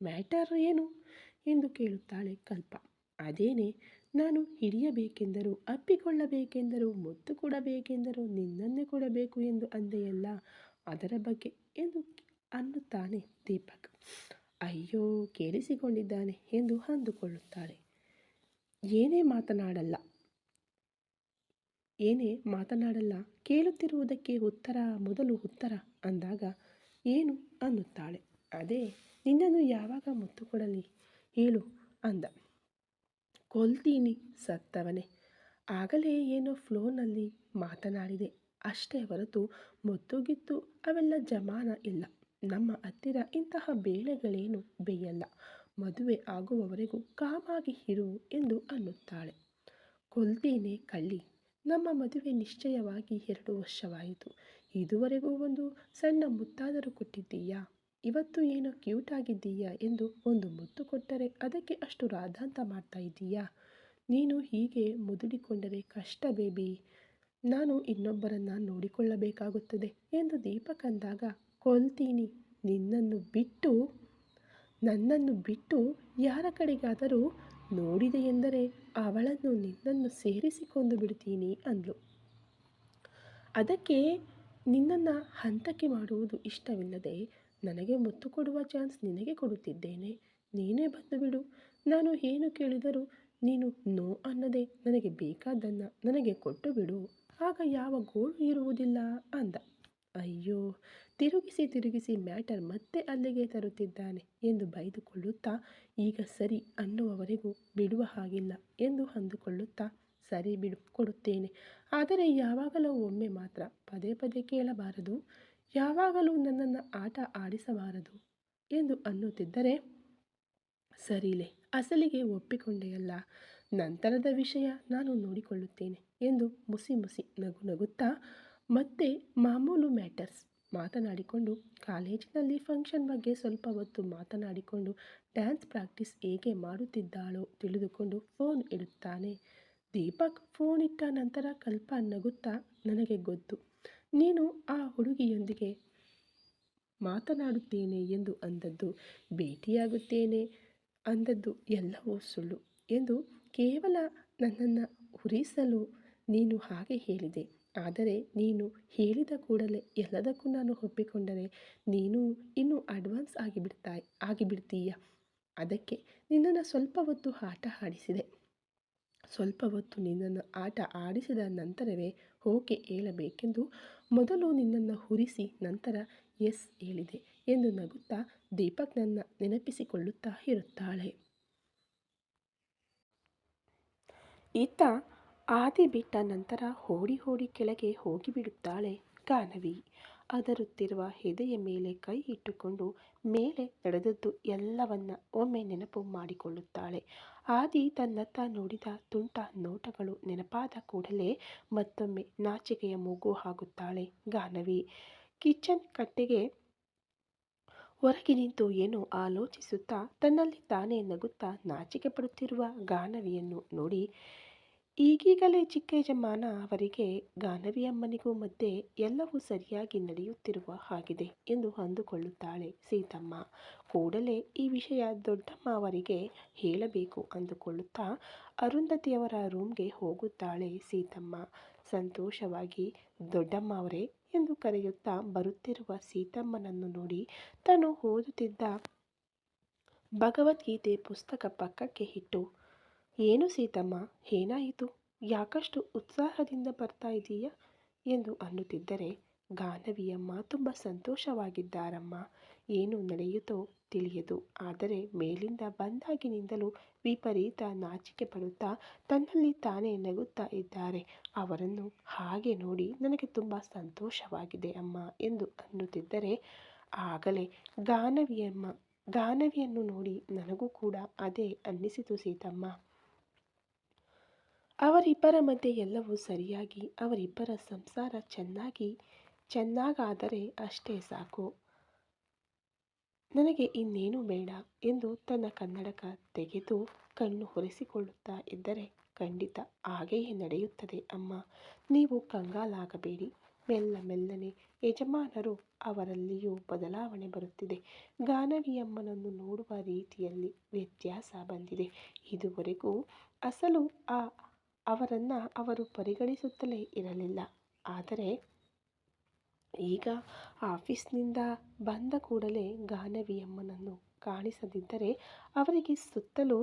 ಮ್ಯಾಟರ್ ಏನು ಎಂದು ಕೇಳುತ್ತಾಳೆ ಕಲ್ಪ. ಅದೇನೇ, ನಾನು ಹಿಡಿಯಬೇಕೆಂದರೂ, ಅಪ್ಪಿಕೊಳ್ಳಬೇಕೆಂದರೂ, ಮುತ್ತು ಕೊಡಬೇಕೆಂದರೂ ನಿನ್ನನ್ನೇ ಕೊಡಬೇಕು ಎಂದು ಅಂದೆಯಲ್ಲ, ಅದರ ಬಗ್ಗೆ ಎಂದು ಅನ್ನುತ್ತಾನೆ ದೀಪಕ್. ಅಯ್ಯೋ, ಕೇಳಿಸಿಕೊಂಡಿದ್ದಾನೆ ಎಂದು ಅಂದುಕೊಳ್ಳುತ್ತಾಳೆ. ಏನೇ ಮಾತನಾಡಲ್ಲ, ಕೇಳುತ್ತಿರುವುದಕ್ಕೆ ಮೊದಲು ಉತ್ತರ ಅಂದಾಗ ಏನು ಅನ್ನುತ್ತಾಳೆ. ಅದೇ, ನಿನ್ನನ್ನು ಯಾವಾಗ ಮುತ್ತು ಕೊಡಲಿ ಹೇಳು ಅಂದ. ಕೊಲ್ತೀನಿ ಸತ್ತವನೇ. ಆಗಲೇ ಏನೋ ಫ್ಲೋನಲ್ಲಿ ಮಾತನಾಡಿದೆ ಅಷ್ಟೇ ಹೊರತು ಮುತ್ತುಗಿತ್ತು ಅವೆಲ್ಲ ಜಮಾನ ಇಲ್ಲ. ನಮ್ಮ ಹತ್ತಿರ ಇಂತಹ ಬೇಳೆಗಳೇನು ಬೇಯಲ್ಲ. ಮದುವೆ ಆಗುವವರೆಗೂ ಕಾಮಾಗಿ ಇರು ಎಂದು ಅನ್ನುತ್ತಾಳೆ. ಕೊಲ್ತೀನಿ ಕಳ್ಳಿ. ನಮ್ಮ ಮದುವೆ ನಿಶ್ಚಯವಾಗಿ 2 ವರ್ಷವಾಯಿತು. ಇದುವರೆಗೂ ಒಂದು ಸಣ್ಣ ಮುತ್ತಾದರೂ ಕೊಟ್ಟಿದ್ದೀಯಾ? ಇವತ್ತು ಏನೋ ಕ್ಯೂಟ್ ಆಗಿದ್ದೀಯಾ ಎಂದು ಒಂದು ಮುತ್ತು ಕೊಟ್ಟರೆ ಅದಕ್ಕೆ ಅಷ್ಟು ರಾಧಾಂತ ಮಾಡ್ತಾ ಇದ್ದೀಯಾ? ನೀನು ಹೀಗೆ ಮುದುಡಿಕೊಂಡರೆ ಕಷ್ಟ ಬೇಬಿ. ನಾನು ಇನ್ನೊಬ್ಬರನ್ನು ನೋಡಿಕೊಳ್ಳಬೇಕಾಗುತ್ತದೆ ಎಂದು ದೀಪಕ್ ಅಂದಾಗ, ಕೊಲ್ತೀನಿ ನನ್ನನ್ನು ಬಿಟ್ಟು ಯಾರ ಕಡೆಗಾದರೂ ನೋಡಿದೆ ಎಂದರೆ ಅವಳನ್ನು ನಿನ್ನನ್ನು ಸೇರಿಸಿಕೊಂಡು ಬಿಡ್ತೀನಿ ಅಂದ್ಲು. ಅದಕ್ಕೆ ನಿನ್ನನ್ನು ಹಂತಕ್ಕೆ ಮಾಡುವುದು ಇಷ್ಟವಿಲ್ಲದೆ ನನಗೆ ಮುತ್ತು ಕೊಡುವ ಚಾನ್ಸ್ ನಿನಗೆ ಕೊಡುತ್ತಿದ್ದೇನೆ. ನೀನೇ ಬಂದು ಬಿಡು. ನಾನು ಏನು ಕೇಳಿದರೂ ನೀನು ನೋ ಅನ್ನದೆ ನನಗೆ ಬೇಕಾದ್ದನ್ನು ನನಗೆ ಕೊಟ್ಟು ಬಿಡು. ಆಗ ಯಾವ ಗೋಳು ಇರುವುದಿಲ್ಲ ಅಂದ. ಅಯ್ಯೋ, ತಿರುಗಿಸಿ ಮ್ಯಾಟರ್ ಮತ್ತೆ ಅಲ್ಲಿಗೆ ತರುತ್ತಿದ್ದಾನೆ ಎಂದು ಬೈದುಕೊಳ್ಳುತ್ತಾ, ಈಗ ಸರಿ ಅನ್ನುವವರೆಗೂ ಬಿಡುವ ಹಾಗಿಲ್ಲ ಎಂದು ಅಂದುಕೊಳ್ಳುತ್ತಾ, ಸರಿ ಬಿಡು, ಕೊಡುತ್ತೇನೆ. ಆದರೆ ಯಾವಾಗಲೂ ಒಮ್ಮೆ ಮಾತ್ರ, ಪದೇ ಕೇಳಬಾರದು. ಯಾವಾಗಲೂ ನನ್ನನ್ನು ಆಟ ಆಡಿಸಬಾರದು ಎಂದು ಅನ್ನುತ್ತಿದ್ದರೆ, ಸರಿಲೇ, ಅಸಲಿಗೆ ಒಪ್ಪಿಕೊಂಡೆಯಲ್ಲ, ನಂತರದ ವಿಷಯ ನಾನು ನೋಡಿಕೊಳ್ಳುತ್ತೇನೆ ಎಂದು ಮುಸಿ ನಗುತ್ತಾ ಮತ್ತೆ ಮಾಮೂಲು ಮ್ಯಾಟರ್ಸ್ ಮಾತನಾಡಿಕೊಂಡು, ಕಾಲೇಜಿನಲ್ಲಿ ಫಂಕ್ಷನ್ ಬಗ್ಗೆ ಸ್ವಲ್ಪ ಹೊತ್ತು ಮಾತನಾಡಿಕೊಂಡು, ಡ್ಯಾನ್ಸ್ ಪ್ರಾಕ್ಟೀಸ್ ಹೇಗೆ ಮಾಡುತ್ತಿದ್ದಾಳೋ ತಿಳಿದುಕೊಂಡು ಫೋನ್ ಇಡುತ್ತಾನೆ ದೀಪಕ್. ಫೋನ್ ಇಟ್ಟ ನಂತರ ಕಲ್ಪ ನಗುತ್ತಾ, ನನಗೆ ಗೊತ್ತು ನೀನು ಆ ಹುಡುಗಿಯೊಂದಿಗೆ ಮಾತನಾಡುತ್ತೇನೆ ಎಂದು ಅಂದದ್ದು, ಭೇಟಿಯಾಗುತ್ತೇನೆ ಅಂದದ್ದು ಎಲ್ಲವೂ ಸುಳ್ಳು ಎಂದು ಕೇವಲ ನನ್ನನ್ನು ಉರಿಸಲು ನೀನು ಹಾಗೆ ಹೇಳಿದೆ. ಆದರೆ ನೀನು ಹೇಳಿದ ಕೂಡಲೇ ಎಲ್ಲದಕ್ಕೂ ನಾನು ಒಪ್ಪಿಕೊಂಡರೆ ನೀನು ಇನ್ನೂ ಅಡ್ವಾನ್ಸ್ ಆಗಿಬಿಡ್ತೀಯ. ಅದಕ್ಕೆ ನಿನ್ನನ್ನು ಸ್ವಲ್ಪ ಹೊತ್ತು ಆಟ ಆಡಿಸಿದೆ. ಸ್ವಲ್ಪ ಹೊತ್ತು ನಿನ್ನನ್ನು ಆಟ ಆಡಿಸಿದ ನಂತರವೇ ಓಕೆ ಹೇಳಬೇಕೆಂದು ಮೊದಲು ನಿನ್ನನ್ನು ಉರಿಸಿ ನಂತರ ಎಸ್ ಹೇಳಿದೆ ಎಂದು ನಗುತ್ತಾ ದೀಪಕ್ನನ್ನು ನೆನಪಿಸಿಕೊಳ್ಳುತ್ತಾ ಇರುತ್ತಾಳೆ. ಇತ್ತ ಆದಿ ಬಿಟ್ಟ ನಂತರ ಓಡಿ ಕೆಳಗೆ ಹೋಗಿಬಿಡುತ್ತಾಳೆ ಗಾನವಿ. ಅದರುತ್ತಿರುವ ಎದೆಯ ಮೇಲೆ ಕೈ ಇಟ್ಟುಕೊಂಡು ಮೇಲೆ ನಡೆದದ್ದು ಎಲ್ಲವನ್ನ ಒಮ್ಮೆ ನೆನಪು ಮಾಡಿಕೊಳ್ಳುತ್ತಾಳೆ. ಆದಿ ತನ್ನತ್ತ ನೋಡಿದ ತುಂಟ ನೋಟಗಳು ನೆನಪಾದ ಕೂಡಲೇ ಮತ್ತೊಮ್ಮೆ ನಾಚಿಕೆಯ ಮೂಗು ಹಾಕುತ್ತಾಳೆ ಗಾನವಿ. ಕಿಚನ್ ಕಟ್ಟೆಗೆ ಹೊರಗೆ ನಿಂತು ಏನೋ ಆಲೋಚಿಸುತ್ತಾ ತನ್ನಲ್ಲಿ ತಾನೇ ನಗುತ್ತಾ ನಾಚಿಕೆ ಪಡುತ್ತಿರುವ ಗಾನವಿಯನ್ನು ನೋಡಿ ಈಗೀಗಲೇ ಚಿಕ್ಕ ಯಜಮಾನ ಅವರಿಗೆ ಗಾನವಿಯಮ್ಮನಿಗೂ ಮಧ್ಯೆ ಎಲ್ಲವೂ ಸರಿಯಾಗಿ ನಡೆಯುತ್ತಿರುವ ಹಾಗಿದೆ ಎಂದು ಅಂದುಕೊಳ್ಳುತ್ತಾಳೆ ಸೀತಮ್ಮ. ಕೂಡಲೇ ಈ ವಿಷಯ ದೊಡ್ಡಮ್ಮ ಅವರಿಗೆ ಹೇಳಬೇಕು ಅಂದುಕೊಳ್ಳುತ್ತಾ ಅರುಂಧತಿಯವರ ರೂಮ್ಗೆ ಹೋಗುತ್ತಾಳೆ ಸೀತಮ್ಮ. ಸಂತೋಷವಾಗಿ ದೊಡ್ಡಮ್ಮ ಅವರೇ ಎಂದು ಕರೆಯುತ್ತಾ ಬರುತ್ತಿರುವ ಸೀತಮ್ಮನನ್ನು ನೋಡಿ ತಾನು ಓದುತ್ತಿದ್ದ ಭಗವದ್ಗೀತೆ ಪುಸ್ತಕ ಪಕ್ಕಕ್ಕೆ ಇಟ್ಟು, ಏನು ಸೀತಮ್ಮ, ಏನಾಯಿತು, ಯಾಕಷ್ಟು ಉತ್ಸಾಹದಿಂದ ಬರ್ತಾ ಇದೀಯಾ ಎಂದು ಅನ್ನುತ್ತಿದ್ದರೆ, ಗಾನವಿಯಮ್ಮ ತುಂಬ ಸಂತೋಷವಾಗಿದ್ದಾರಮ್ಮ. ಏನು ನಡೆಯುತ್ತೋ ತಿಳಿಯದು, ಆದರೆ ಮೇಲಿಂದ ಬಂದಾಗಿನಿಂದಲೂ ವಿಪರೀತ ನಾಚಿಕೆ ಪಡುತ್ತಾ ತನ್ನಲ್ಲಿ ತಾನೇ ನಗುತ್ತಾ ಇದ್ದಾರೆ. ಅವರನ್ನು ಹಾಗೆ ನೋಡಿ ನನಗೆ ತುಂಬ ಸಂತೋಷವಾಗಿದೆ ಅಮ್ಮ ಎಂದು ಅನ್ನುತ್ತಿದ್ದರೆ, ಆಗಲೇ ಗಾನವಿಯನ್ನು ನೋಡಿ ನನಗೂ ಕೂಡ ಅದೇ ಅನ್ನಿಸಿತು ಸೀತಮ್ಮ. ಅವರಿಬ್ಬರ ಮಧ್ಯೆ ಎಲ್ಲವೂ ಸರಿಯಾಗಿ ಅವರಿಬ್ಬರ ಸಂಸಾರ ಚೆನ್ನಾಗಾದರೆ ಅಷ್ಟೇ ಸಾಕು, ನನಗೆ ಇನ್ನೇನು ಬೇಡ ಎಂದು ತನ್ನ ಕನ್ನಡಕ ತೆಗೆದು ಕಣ್ಣು ಒರೆಸಿಕೊಳ್ಳುತ್ತಾ ಇದ್ದರೆ, ಖಂಡಿತ ಹಾಗೆಯೇ ನಡೆಯುತ್ತದೆ ಅಮ್ಮ, ನೀವು ಕಂಗಾಲಾಗಬೇಡಿ. ಮೆಲ್ಲನೆ ಯಜಮಾನರು ಅವರಲ್ಲಿಯೂ ಬದಲಾವಣೆ ಬರುತ್ತಿದೆ. ಗಾನವಿಯಮ್ಮನನ್ನು ನೋಡುವ ರೀತಿಯಲ್ಲಿ ವ್ಯತ್ಯಾಸ ಬಂದಿದೆ. ಇದುವರೆಗೂ ಅಸಲು ಅವರನ್ನು ಅವರು ಪರಿಗಣಿಸುತ್ತಲೇ ಇರಲಿಲ್ಲ. ಆದರೆ ಈಗ ಆಫೀಸ್ನಿಂದ ಬಂದ ಕೂಡಲೇ ಗಾನವಿಯಮ್ಮನನ್ನು ಕಾಣಿಸದಿದ್ದರೆ ಅವರಿಗೆ ಸುತ್ತಲೂ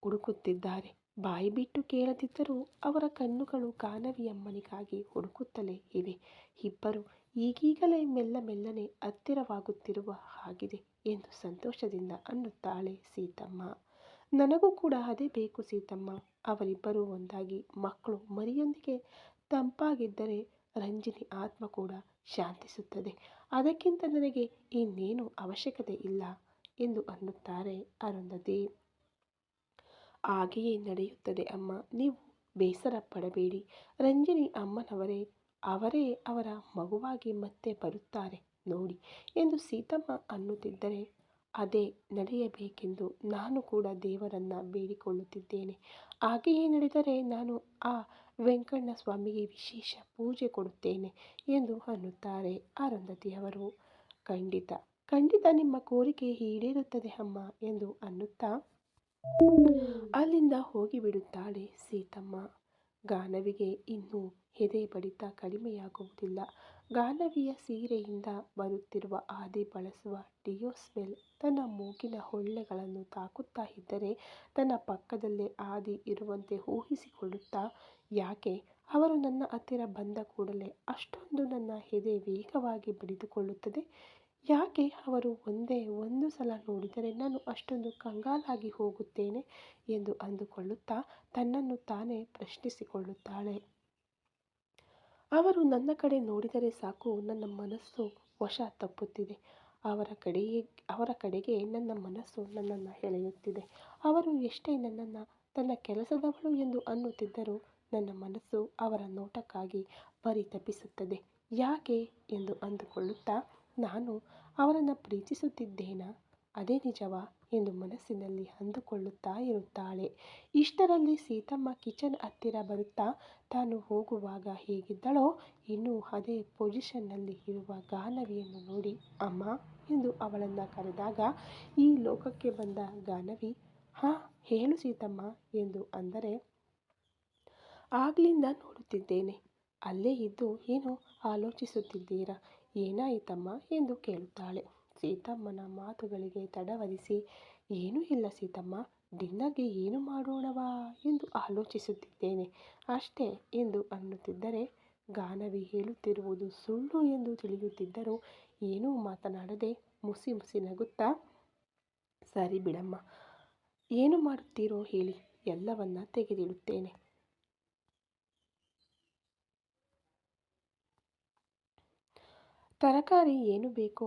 ಹುಡುಕುತ್ತಿದ್ದಾರೆ. ಬಾಯಿ ಬಿಟ್ಟು ಕೇಳದಿದ್ದರೂ ಅವರ ಕಣ್ಣುಗಳು ಗಾನವಿಯಮ್ಮನಿಗಾಗಿ ಹುಡುಕುತ್ತಲೇ ಇವೆ. ಇಬ್ಬರು ಈಗೀಗಲೇ ಮೆಲ್ಲನೆ ಹತ್ತಿರವಾಗುತ್ತಿರುವ ಹಾಗಿದೆ ಎಂದು ಸಂತೋಷದಿಂದ ಅನ್ನುತ್ತಾಳೆ ಸೀತಮ್ಮ. ನನಗೂ ಕೂಡ ಅದೇ ಬೇಕು ಸೀತಮ್ಮ. ಅವರಿಬ್ಬರೂ ಒಂದಾಗಿ ಮಕ್ಕಳು ಮರಿಯೊಂದಿಗೆ ತಂಪಾಗಿದ್ದರೆ ರಂಜಿನಿ ಆತ್ಮ ಕೂಡ ಶಾಂತಿಸುತ್ತದೆ. ಅದಕ್ಕಿಂತ ನನಗೆ ಇನ್ನೇನು ಅವಶ್ಯಕತೆ ಇಲ್ಲ ಎಂದು ಅನ್ನುತ್ತಾರೆ ಅರುಂಧತಿ. ಹಾಗೆಯೇ ನಡೆಯುತ್ತದೆ ಅಮ್ಮ, ನೀವು ಬೇಸರ ಪಡಬೇಡಿ. ರಂಜಿನಿ ಅಮ್ಮನವರೇ ಅವರ ಮಗುವಾಗಿ ಮತ್ತೆ ಬರುತ್ತಾರೆ ನೋಡಿ ಎಂದು ಸೀತಮ್ಮ ಅನ್ನುತ್ತಿದ್ದರೆ, ಅದೇ ನಡೆಯಬೇಕೆಂದು ನಾನು ಕೂಡ ದೇವರನ್ನ ಬೇಡಿಕೊಳ್ಳುತ್ತಿದ್ದೇನೆ. ಹಾಗೆಯೇ ನಡೆದರೆ ನಾನು ಆ ವೆಂಕಣ್ಣ ಸ್ವಾಮಿಗೆ ವಿಶೇಷ ಪೂಜೆ ಕೊಡುತ್ತೇನೆ ಎಂದು ಅನ್ನುತ್ತಾರೆ ಅರುಂಧತಿಯವರು. ಖಂಡಿತ ನಿಮ್ಮ ಕೋರಿಕೆ ಈಡೇರುತ್ತದೆ ಅಮ್ಮ ಎಂದು ಅನ್ನುತ್ತಾ ಅಲ್ಲಿಂದ ಹೋಗಿಬಿಡುತ್ತಾಳೆ ಸೀತಮ್ಮ. ಗಾನವಿಗೆ ಇನ್ನೂ ಎದೆ ಬಡಿತ ಕಡಿಮೆಯಾಗುವುದಿಲ್ಲ. ಗಾನವಿಯ ಸೀರೆಯಿಂದ ಬರುತ್ತಿರುವ ಆದಿ ಬಳಸುವ ಡಿಯೋ ಸ್ಮೆಲ್ ತನ್ನ ಮೂಗಿನ ಹೊಳ್ಳೆಗಳನ್ನು ತಾಕುತ್ತಾ ಇದ್ದರೆ ತನ್ನ ಪಕ್ಕದಲ್ಲೇ ಆದಿ ಇರುವಂತೆ ಊಹಿಸಿಕೊಳ್ಳುತ್ತಾ, ಯಾಕೆ ಅವರು ನನ್ನ ಹತ್ತಿರ ಬಂದ ಕೂಡಲೇ ಅಷ್ಟೊಂದು ನನ್ನ ಎದೆ ವೇಗವಾಗಿ ಬಡಿದುಕೊಳ್ಳುತ್ತದೆ, ಯಾಕೆ ಅವರು ಒಂದೇ ಒಂದು ಸಲ ನೋಡಿದರೆ ನಾನು ಅಷ್ಟೊಂದು ಕಂಗಾಲಾಗಿ ಹೋಗುತ್ತೇನೆ ಎಂದು ಅಂದುಕೊಳ್ಳುತ್ತಾ ತನ್ನನ್ನು ತಾನೇ ಪ್ರಶ್ನಿಸಿಕೊಳ್ಳುತ್ತಾಳೆ. ಅವರು ನನ್ನ ಕಡೆ ನೋಡಿದರೆ ಸಾಕು, ನನ್ನ ಮನಸ್ಸು ವಶ ತಪ್ಪುತ್ತಿದೆ. ಅವರ ಕಡೆಗೆ ನನ್ನ ಮನಸ್ಸು ನನ್ನನ್ನು ಎಳೆಯುತ್ತಿದೆ. ಅವರು ಎಷ್ಟೇ ನನ್ನನ್ನು ತನ್ನ ಕೆಲಸದವಳು ಎಂದು ಅನ್ನುತ್ತಿದ್ದರೂ ನನ್ನ ಮನಸ್ಸು ಅವರ ನೋಟಕ್ಕಾಗಿ ಪರಿತಪಿಸುತ್ತದೆ. ಯಾಕೆ ಎಂದು ಅಂದುಕೊಳ್ಳುತ್ತಾ, ನಾನು ಅವರನ್ನು ಪ್ರೀತಿಸುತ್ತಿದ್ದೇನಾ, ಅದೇ ನಿಜವಾ ಎಂದು ಮನಸ್ಸಿನಲ್ಲಿ ಅಂದುಕೊಳ್ಳುತ್ತಾ ಇರುತ್ತಾಳೆ. ಇಷ್ಟರಲ್ಲಿ ಸೀತಮ್ಮ ಕಿಚನ್ ಹತ್ತಿರ ಬರುತ್ತಾ ತಾನು ಹೋಗುವಾಗ ಹೇಗಿದ್ದಳೋ ಇನ್ನೂ ಅದೇ ಪೊಸಿಷನ್ನಲ್ಲಿ ಇರುವ ಗಾನವಿಯನ್ನು ನೋಡಿ, ಅಮ್ಮ ಎಂದು ಅವಳನ್ನು ಕರೆದಾಗ ಈ ಲೋಕಕ್ಕೆ ಬಂದ ಗಾನವಿ, ಹಾಂ ಹೇಳು ಸೀತಮ್ಮ ಎಂದು ಅಂದರೆ, ಆಗ್ಲಿಂದ ನೋಡುತ್ತಿದ್ದೇನೆ, ಅಲ್ಲೇ ಇದ್ದು ಏನೋ ಆಲೋಚಿಸುತ್ತಿದ್ದೀರಾ, ಏನಾಯಿತಮ್ಮ ಎಂದು ಕೇಳುತ್ತಾಳೆ. ಸೀತಮ್ಮನ ಮಾತುಗಳಿಗೆ ತಡವರಿಸಿ, ಏನೂ ಇಲ್ಲ ಸೀತಮ್ಮ, ಡಿನ್ನರ್ಗೆ ಏನು ಮಾಡೋಣವಾ ಎಂದು ಆಲೋಚಿಸುತ್ತಿದ್ದೇನೆ ಅಷ್ಟೇ ಎಂದು ಅನ್ನುತ್ತಿದ್ದರೆ, ಗಾನವಿ ಹೇಳುತ್ತಿರುವುದು ಸುಳ್ಳು ಎಂದು ತಿಳಿಯುತ್ತಿದ್ದರೂ ಏನೂ ಮಾತನಾಡದೆ ಮುಸಿ ನಗುತ್ತಾ, ಸರಿ ಬಿಡಮ್ಮ, ಏನು ಮಾಡುತ್ತೀರೋ ಹೇಳಿ, ಎಲ್ಲವನ್ನ ತೆಗೆದಿಡುತ್ತೇನೆ. ತರಕಾರಿ ಏನು ಬೇಕೋ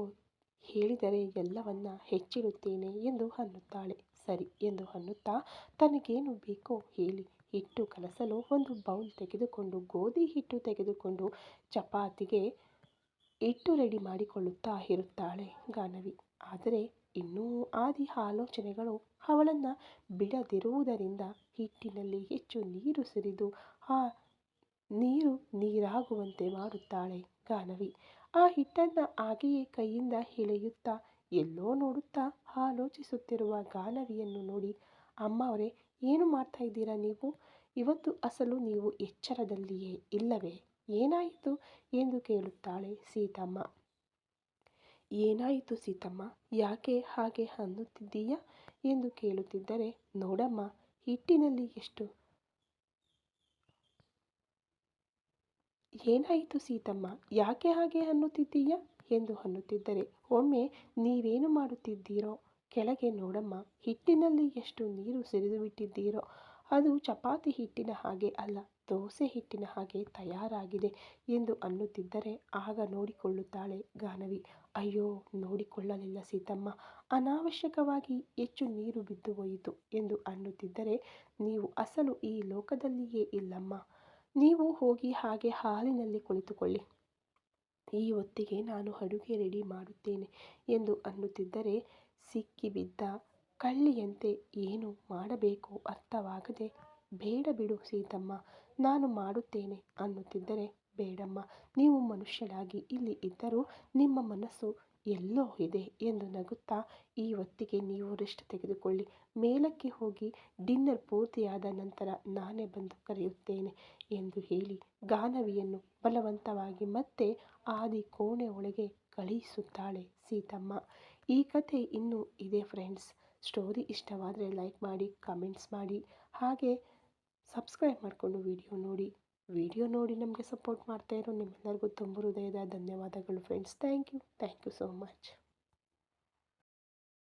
ಹೇಳಿದರೆ ಎಲ್ಲವನ್ನ ಹೆಚ್ಚಿಡುತ್ತೇನೆ ಎಂದು ಅನ್ನುತ್ತಾಳೆ. ಸರಿ ಎಂದು ಅನ್ನುತ್ತಾ ತನಗೇನು ಬೇಕೋ ಹೇಳಿ ಹಿಟ್ಟು ಕಲಸಲು ಒಂದು ಬೌಲ್ ತೆಗೆದುಕೊಂಡು ಗೋಧಿ ಹಿಟ್ಟು ತೆಗೆದುಕೊಂಡು ಚಪಾತಿಗೆ ಹಿಟ್ಟು ರೆಡಿ ಮಾಡಿಕೊಳ್ಳುತ್ತಾ ಇರುತ್ತಾಳೆ ಗಾನವಿ. ಆದರೆ ಇನ್ನೂ ಆದಿ ಆಲೋಚನೆಗಳು ಅವಳನ್ನು ಬಿಡದಿರುವುದರಿಂದ ಹಿಟ್ಟಿನಲ್ಲಿ ಹೆಚ್ಚು ನೀರು ಸುರಿದು ಆ ನೀರು ನೀರಾಗುವಂತೆ ಮಾಡುತ್ತಾಳೆ ಗಾನವಿ. ಆ ಹಿಟ್ಟನ್ನು ಹಾಗೆಯೇ ಕೈಯಿಂದ ಎಳೆಯುತ್ತಾ ಎಲ್ಲೋ ನೋಡುತ್ತಾ ಆಲೋಚಿಸುತ್ತಿರುವ ಗಾನವಿಯನ್ನು ನೋಡಿ, ಅಮ್ಮ ಅವರೇ, ಏನು ಮಾಡ್ತಾ ಇದ್ದೀರಾ ನೀವು? ಇವತ್ತು ಅಸಲು ನೀವು ಎಚ್ಚರದಲ್ಲಿಯೇ ಇಲ್ಲವೇ? ಏನಾಯಿತು ಎಂದು ಕೇಳುತ್ತಾಳೆ ಸೀತಮ್ಮ. ಏನಾಯಿತು ಸೀತಮ್ಮ, ಯಾಕೆ ಹಾಗೆ ಅನ್ನುತ್ತಿದ್ದೀಯಾ ಎಂದು ಕೇಳುತ್ತಿದ್ದರೆ, ನೋಡಮ್ಮ, ಹಿಟ್ಟಿನಲ್ಲಿ ಎಷ್ಟು ಏನಾಯಿತು ಸೀತಮ್ಮ, ಯಾಕೆ ಹಾಗೆ ಅನ್ನುತ್ತಿದ್ದೀಯಾ ಎಂದು ಅನ್ನುತ್ತಿದ್ದರೆ, ಒಮ್ಮೆ ನೀವೇನು ಮಾಡುತ್ತಿದ್ದೀರೋ ಕೆಳಗೆ ನೋಡಮ್ಮ, ಹಿಟ್ಟಿನಲ್ಲಿ ಎಷ್ಟು ನೀರು ಸುರಿದು ಬಿಟ್ಟಿದ್ದೀರೋ. ಅದು ಚಪಾತಿ ಹಿಟ್ಟಿನ ಹಾಗೆ ಅಲ್ಲ, ದೋಸೆ ಹಿಟ್ಟಿನ ಹಾಗೆ ತಯಾರಾಗಿದೆ ಎಂದು ಅನ್ನುತ್ತಿದ್ದರೆ, ಆಗ ನೋಡಿಕೊಳ್ಳುತ್ತಾಳೆ ಗಾನವಿ. ಅಯ್ಯೋ, ನೋಡಿಕೊಳ್ಳಲಿಲ್ಲ ಸೀತಮ್ಮ, ಅನಾವಶ್ಯಕವಾಗಿ ಹೆಚ್ಚು ನೀರು ಬಿದ್ದು ಹೋಯಿತು ಎಂದು ಅನ್ನುತ್ತಿದ್ದರೆ, ನೀವು ಅಸಲು ಈ ಲೋಕದಲ್ಲಿಯೇ ಇಲ್ಲಮ್ಮ. ನೀವು ಹೋಗಿ ಹಾಗೆ ಹಾಲಿನಲ್ಲಿ ಕುಳಿತುಕೊಳ್ಳಿ, ಈ ಹೊತ್ತಿಗೆ ನಾನು ಅಡುಗೆ ರೆಡಿ ಮಾಡುತ್ತೇನೆ ಎಂದು ಅನ್ನುತ್ತಿದ್ದರೆ, ಸಿಕ್ಕಿಬಿದ್ದ ಕಳ್ಳಿಯಂತೆ ಏನು ಮಾಡಬೇಕೋ ಅರ್ಥವಾಗದೆ, ಬೇಡ ಬಿಡು ಸೀತಮ್ಮ, ನಾನು ಮಾಡುತ್ತೇನೆ ಅನ್ನುತ್ತಿದ್ದರೆ, ಬೇಡಮ್ಮ, ನೀವು ಮನುಷ್ಯಳಾಗಿ ಇಲ್ಲಿ ಇದ್ದರೂ ನಿಮ್ಮ ಮನಸ್ಸು ಎಲ್ಲೋ ಇದೆ ಎಂದು ನಗುತ್ತಾ, ಈ ಹೊತ್ತಿಗೆ ನೀವು ರೆಸ್ಟ್ ತೆಗೆದುಕೊಳ್ಳಿ, ಮೇಲಕ್ಕೆ ಹೋಗಿ ಡಿನ್ನರ್ ಪೂರ್ತಿಯಾದ ನಂತರ ನಾನೇ ಬಂದು ಕರೆಯುತ್ತೇನೆ ಎಂದು ಹೇಳಿ ಗಾನವಿಯನ್ನು ಬಲವಂತವಾಗಿ ಮತ್ತೆ ಆದಿ ಕೋಣೆ ಒಳಗೆ ಕಳುಹಿಸುತ್ತಾಳೆ ಸೀತಮ್ಮ. ಈ ಕಥೆ ಇನ್ನೂ ಇದೆ ಫ್ರೆಂಡ್ಸ್. ಸ್ಟೋರಿ ಇಷ್ಟವಾದರೆ ಲೈಕ್ ಮಾಡಿ, ಕಮೆಂಟ್ಸ್ ಮಾಡಿ, ಹಾಗೆ ಸಬ್ಸ್ಕ್ರೈಬ್ ಮಾಡಿಕೊಂಡು ವಿಡಿಯೋ ನೋಡಿ ನಮಗೆ ಸಪೋರ್ಟ್ ಮಾಡ್ತಾ ಇರೋ ನಿಮ್ಮೆಲ್ಲರಿಗೂ ತುಂಬ ಹೃದಯದ ಧನ್ಯವಾದಗಳು friends. Thank you so much.